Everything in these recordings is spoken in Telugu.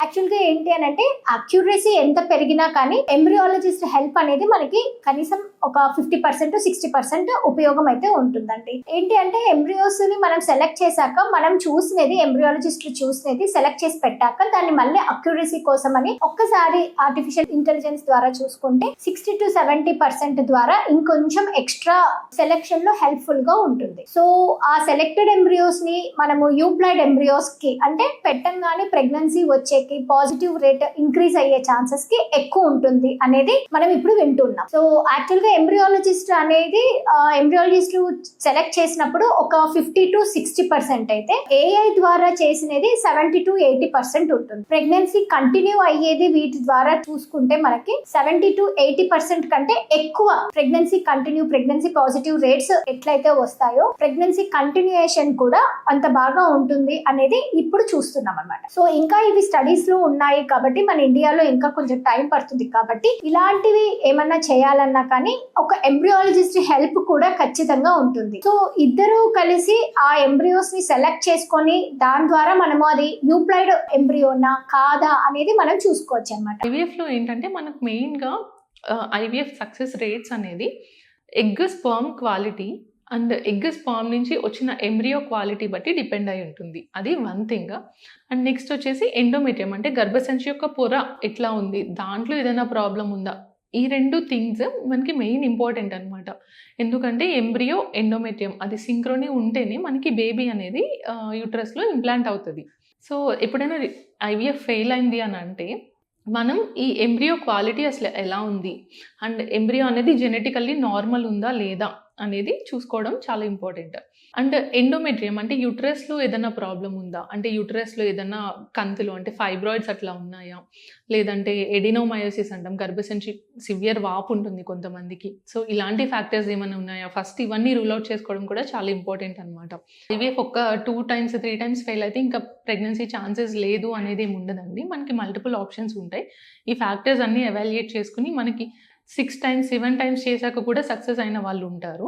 యాక్చువల్ గా ఏంటి అని అంటే అక్యురసీ ఎంత పెరిగినా కానీ ఎంబ్రియాలజిస్ట్ హెల్ప్ అనేది మనకి కనీసం ఒక 50% to 60% ఉపయోగం అయితే ఉంటుందండి. ఏంటి అంటే ఎంబ్రియోస్ ని మనం సెలెక్ట్ చేశాక మనం చూసినది ఎంబ్రియాలజిస్టులు చూసినది సెలెక్ట్ చేసి పెట్టాక దాన్ని మళ్ళీ అక్యురసీ కోసం అని ఒక్కసారి ఆర్టిఫిషియల్ ఇంటెలిజెన్స్ ద్వారా చూసుకుంటే 60 to 70% ద్వారా ఇంకొంచెం ఎక్స్ట్రా సెలెక్షన్ లో హెల్ప్ఫుల్ గా ఉంటుంది. సో ఆ సెలెక్టెడ్ ఎంబ్రియోస్ ని మనము యూప్లాయిడ్ ఎంబ్రియోస్ కి అంటే పెట్టంగానే ప్రెగ్నెన్సీ వచ్చేకి పాజిటివ్ రేట్ ఇంక్రీజ్ అయ్యే ఛాన్సెస్ కి ఎక్కువ ఉంటుంది అనేది మనం ఇప్పుడు వింటున్నాం. సో యాక్చువల్ గా ఎంబ్రియాలజిస్ట్ అనేది ఎంబ్రియాలజిస్ట్ సెలెక్ట్ చేసినప్పుడు ఒక 50 to 60% అయితే ఏఐ ద్వారా చేసినది 70 to 80% ఉంటుంది. ప్రెగ్నెన్సీ కంటిన్యూ అయ్యేది వీటి ద్వారా చూసుకుంటే మనకి 70 to 80% కంటే ఎక్కువ ప్రెగ్నెన్సీ పాజిటివ్ రేట్స్ ఎట్లయితే వస్తాయో ప్రెగ్నెన్సీ కంటిన్యూయేషన్ కూడా అంత బాగా ఉంటుంది అనేది ఇప్పుడు చూస్తున్నాం అన్నమాట. సో ఇంకా ఇవి స్టడీస్ లో ఉన్నాయి కాబట్టి మన ఇండియాలో ఇంకా కొంచెం టైం పడుతుంది కాబట్టి ఇలాంటివి ఏమన్నా చేయాలన్నా కానీ ఒక ఎంబ్రియాలజిస్ట్ హెల్ప్ కూడా ఖచ్చితంగా ఉంటుంది. సో ఇద్దరు కలిసి ఆ ఎంబ్రియోస్ ని సెలెక్ట్ చేసుకొని దాని ద్వారా మనము అది యూప్లాయిడ్ ఎంబ్రియోనా కాదా అనేది మనం చూసుకోవచ్చు అన్నమాట. ఐవీఎఫ్ లో ఏంటంటే మనకు మెయిన్ గా ఐవీఎఫ్ సక్సెస్ రేట్స్ అనేది egg sperm quality and egg sperm నుంచి వచ్చిన ఎంబ్రియో క్వాలిటీ బట్టి డిపెండ్ అయి ఉంటుంది. అది వన్ థింగ్. అండ్ నెక్స్ట్ వచ్చేసి ఎండోమెట్రియం అంటే గర్భసంచి యొక్క పొర ఎట్లా ఉంది, దాంట్లో ఏదైనా ప్రాబ్లం ఉందా, ఈ రెండు థింగ్స్ మనకి మెయిన్ ఇంపార్టెంట్ అనమాట. ఎందుకంటే ఎంబ్రియో ఎండోమెట్రియం అది సింక్రోని ఉంటేనే మనకి బేబీ అనేది యూట్రస్లో ఇంప్లాంట్ అవుతుంది. సో ఎప్పుడైనా ఐవీఎఫ్ ఫెయిల్ అయింది అని అంటే మనం ఈ ఎంబ్రియో క్వాలిటీ అసలు ఎలా ఉంది అండ్ ఎంబ్రియో అనేది జెనెటికల్లీ నార్మల్ ఉందా లేదా అనేది చూసుకోవడం చాలా ఇంపార్టెంట్. అండ్ ఎండోమెట్రియం అంటే యూట్రస్లో ఏదైనా ప్రాబ్లం ఉందా, అంటే యూట్రస్లో ఏదైనా కంతులు అంటే ఫైబ్రాయిడ్స్ అట్లా ఉన్నాయా, లేదంటే ఎడినోమయోసిస్ అంటాం గర్భసంచి సివియర్ వాపు ఉంటుంది కొంతమందికి. సో ఇలాంటి ఫ్యాక్టర్స్ ఏమైనా ఉన్నాయా, ఫస్ట్ ఇవన్నీ రూల్ అవుట్ చేసుకోవడం కూడా చాలా ఇంపార్టెంట్ అనమాట. ఐవీఎఫ్ ఒక 2 times 3 times ఫెయిల్ అయితే ఇంకా ప్రెగ్నెన్సీ ఛాన్సెస్ లేదు అనేది ఏమి ఉండదండి. మనకి మల్టిపుల్ ఆప్షన్స్ ఉంటాయి. ఈ ఫ్యాక్టర్స్ అన్నీ ఎవాల్యుయేట్ చేసుకుని మనకి 6 times 7 times చేశాక కూడా సక్సెస్ అయిన వాళ్ళు ఉంటారు.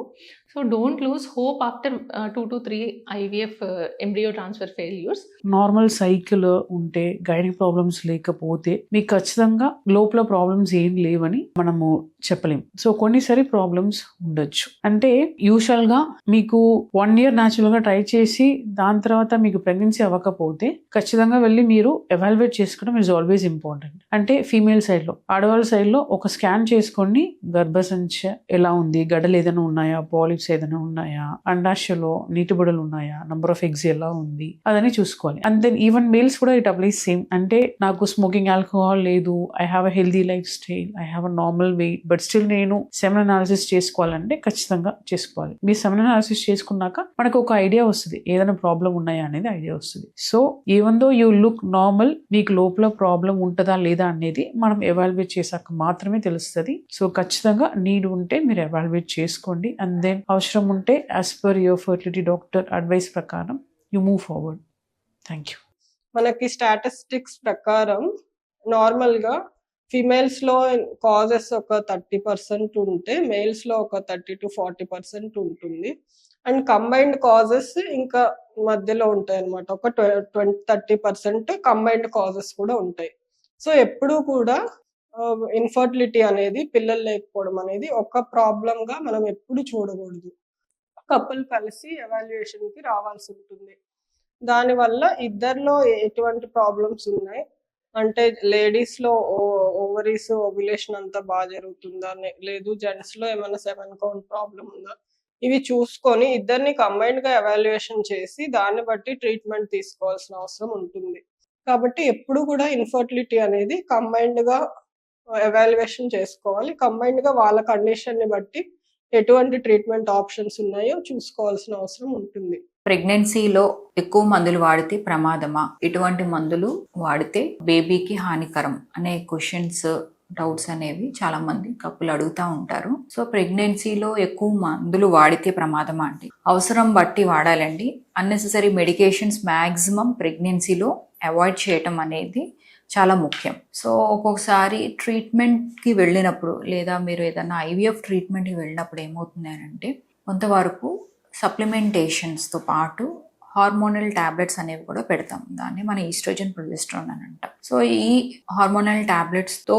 So don't lose hope after 2 to 3 IVF embryo transfer failures. Normal cycle ఉంటే గైనిక్ ప్రాబ్లమ్స్ లేకపోతే మీకు ఖచ్చితంగా లోపల ప్రాబ్లమ్స్ ఏం లేవని మనము చెప్పలేం. సో కొన్నిసారి ప్రాబ్లమ్స్ ఉండొచ్చు. అంటే యూజువల్ గా మీకు 1 year న్యాచురల్ గా ట్రై చేసి దాని తర్వాత మీకు ప్రెగ్నెన్సీ అవ్వకపోతే ఖచ్చితంగా వెళ్ళి మీరు ఎవాల్యుయేట్ చేసుకోవడం ఇస్ ఆల్వేస్ ఇంపార్టెంట్. అంటే ఫీమేల్ సైడ్ లో, ఆడవాళ్ళ సైడ్ లో ఒక స్కాన్ చేసుకొని గర్భసంచి ఎలా ఉంది, గడ్డలు ఏదైనా ఉన్నాయా, పాలిప్స్ ఏదైనా ఉన్నాయా, అండాశయలో నీటిబుడలు ఉన్నాయా, నంబర్ ఆఫ్ ఎగ్స్ ఎలా ఉంది అదని చూసుకోవాలి. అండ్ దెన్ ఈవెన్ మేల్స్ కూడా ఇట్ అప్లైస్ సేమ్. అంటే నాకు స్మోకింగ్ ఆల్కహాల్ లేదు, I have a healthy life style, I have a normal weight, but still నేను సెమెన్ అనాలిసిస్ చేసుకోవాలంటే ఖచ్చితంగా చేసుకోవాలి. మీ సెమెన్ అనాలిసిస్ చేసుకున్నాక మనకు ఒక ఐడియా వస్తుంది ఏదైనా ప్రాబ్లం ఉన్నాయా అనేది ఐడియా వస్తుంది. So even though you look normal, మీకు లోపల ప్రాబ్లం ఉంటుందా లేదా అనేది మనం ఎవాల్యుయేట్ చేశాక మాత్రమే తెలుస్తుంది. సో ఖచ్చితంగా నీడ్ ఉంటే మీరు ఎవాల్యుయేట్ చేసుకోండి. అండ్ దెన్ అవసరం ఉంటే as per your fertility doctor advice ప్రకారం you move forward. Thank you. మనకి స్టాటిస్టిక్స్ ప్రకారం నార్మల్ గా ఫిమేల్స్ లో కాజెస్ ఒక 30% ఉంటే మేల్స్ లో ఒక 30 to 40% ఉంటుంది. అండ్ కంబైన్డ్ కాజెస్ ఇంకా మధ్యలో ఉంటాయి అన్నమాట. ఒక 30% కంబైన్డ్ కాజెస్ కూడా ఉంటాయి. సో ఎప్పుడూ కూడా ఇన్ఫర్టిలిటీ అనేది, పిల్లలు లేకపోవడం అనేది ఒక ప్రాబ్లం గా మనం ఎప్పుడు చూడకూడదు. కపుల్ కలిసి ఎవాల్యుయేషన్ కి రావాల్సి ఉంటుంది. దానివల్ల ఇద్దరిలో ఎటువంటి ప్రాబ్లమ్స్ ఉన్నాయి అంటే లేడీస్ లో ఓవరీస్ ఓవ్యులేషన్ అంతా బాగా జరుగుతుందా, లేదు జెంట్స్ లో ఏమైనా 7 count ప్రాబ్లం ఉందా, ఇవి చూసుకొని ఇద్దరిని కంబైన్డ్ గా ఎవాల్యుయేషన్ చేసి దాన్ని బట్టి ట్రీట్మెంట్ తీసుకోవాల్సిన అవసరం ఉంటుంది. కాబట్టి ఎప్పుడు కూడా ఇన్ఫర్టిలిటీ అనేది కంబైన్డ్ గా ఎవాల్యుయేషన్ చేసుకోవాలి. కంబైన్డ్ గా వాళ్ళ కండిషన్ ని బట్టి ఎటువంటి ట్రీట్మెంట్ ఆప్షన్స్ ఉన్నాయో చూసుకోవాల్సిన అవసరం ఉంటుంది. ప్రెగ్నెన్సీలో ఎక్కువ మందులు వాడితే ప్రమాదమా, ఎటువంటి మందులు వాడితే బేబీకి హానికరం అనే క్వశ్చన్స్, డౌట్స్ అనేవి చాలా మంది కప్పులు అడుగుతూ ఉంటారు. సో ప్రెగ్నెన్సీలో ఎక్కువ మందులు వాడితే ప్రమాదమా అంటే అవసరం బట్టి వాడాలండి. అన్నెసెసరీ మెడికేషన్స్ మ్యాక్సిమం ప్రెగ్నెన్సీలో అవాయిడ్ చేయటం అనేది చాలా ముఖ్యం. సో ఒక్కొక్కసారి ట్రీట్మెంట్కి వెళ్ళినప్పుడు లేదా మీరు ఏదైనా ఐవీఎఫ్ ట్రీట్మెంట్కి వెళ్ళినప్పుడు ఏమవుతుంది అంటే కొంతవరకు సప్లిమెంటేషన్స్తో పాటు హార్మోనల్ టాబ్లెట్స్ అనేవి కూడా పెడతాం. దాన్ని మన ఈస్ట్రోజన్ ప్రొజెస్ట్రాన్ అని అంటాం. సో ఈ హార్మోనల్ టాబ్లెట్స్తో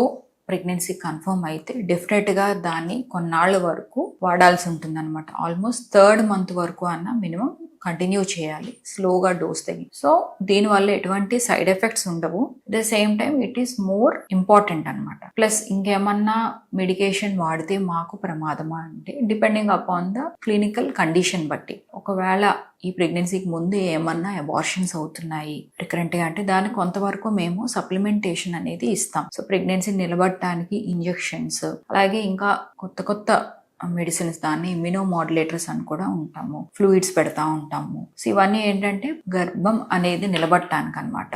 ప్రెగ్నెన్సీ కన్ఫర్మ్ అయితే డెఫినెట్గా దాన్ని కొన్నాళ్ళ వరకు వాడాల్సి ఉంటుంది అనమాట. ఆల్మోస్ట్ 3rd మంత్ వరకు అన్న మినిమం కంటిన్యూ చేయాలి, స్లోగా డోస్ తగ్గి. సో దీనివల్ల ఎటువంటి సైడ్ ఎఫెక్ట్స్ ఉండవు. At the same time it is more important అనమాట. ప్లస్ ఇంకేమన్నా మెడికేషన్ వాడితే మాకు ప్రమాదమా అంటే depending upon the clinical condition బట్టి. ఒకవేళ ఈ ప్రెగ్నెన్సీకి ముందు ఏమన్నా అబార్షన్స్ అవుతున్నాయి రికరెంట్గా అంటే దానికి కొంతవరకు మేము సప్లిమెంటేషన్ అనేది ఇస్తాం. సో ప్రెగ్నెన్సీ నిలబడటానికి ఇంజెక్షన్స్, అలాగే ఇంకా కొత్త మెడిసిన్స్, దాన్ని ఇమ్యూనోమాడ్యులేటర్స్ అని కూడా ఉంటాము, ఫ్లూయిడ్స్ పెడతా ఉంటాము. సో ఇవన్నీ ఏంటంటే గర్భం అనేది నిలబడటానికి అనమాట.